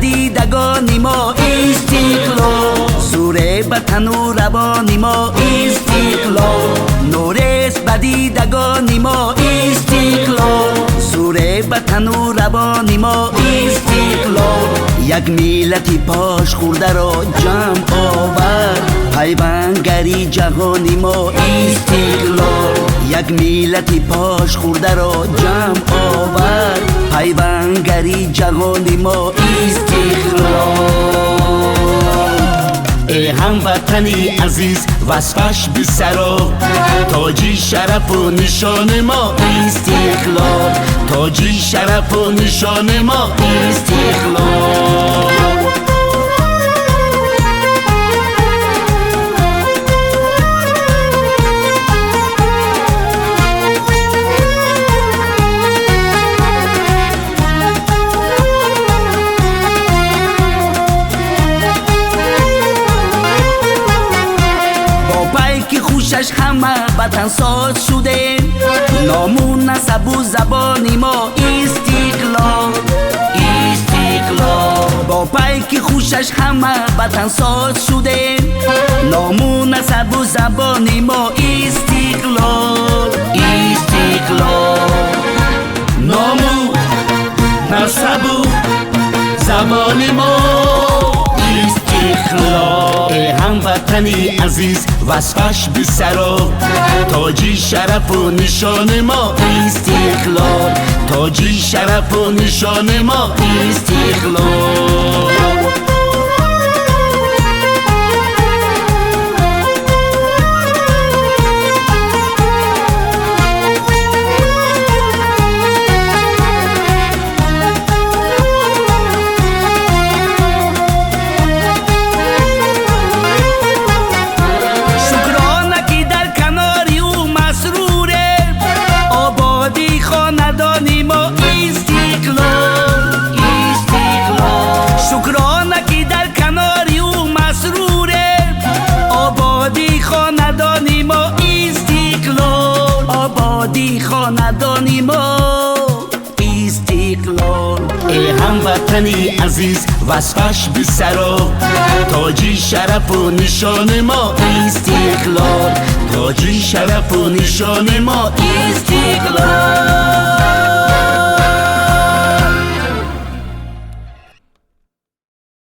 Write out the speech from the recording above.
دیدگان ما استقلال، سوره وطن و روان ما استقلال. نورست به دیدگان ما استقلال، سوره وطن و روان ما استقلال. یک ملت پاش خورده را جمع آورد، پیوندگری جهانی ما استقلال. یک ملت پاش خورده را جمع آورد، پیوندگری جهانی ما استقلال. ای هموطنی عزیز وصفش بی سرا، تاجی شرف و نشان ما استقلال. تاجی شرف و نشان ما استقلال. خوشش همه وطن ساز شده، نامون نسب و زبانی ما استقلال. استقلال با پیک خوشش همه وطن ساز شده، نامون نسب و زبانی ما استقلال. استقلال نامون نسب و زبانی ما استقلال. ای هموطنی عزیز وصفش بی سرا، تاجی شرف و نشان ما استقلال. تاجی شرف و نشان ما استقلال. خاندانی ما استقلال. ای هموطنی عزیز وصفش بی سرا، تاجی شرف و نشان ما استقلال. تاجی شرف و نشان ما استقلال.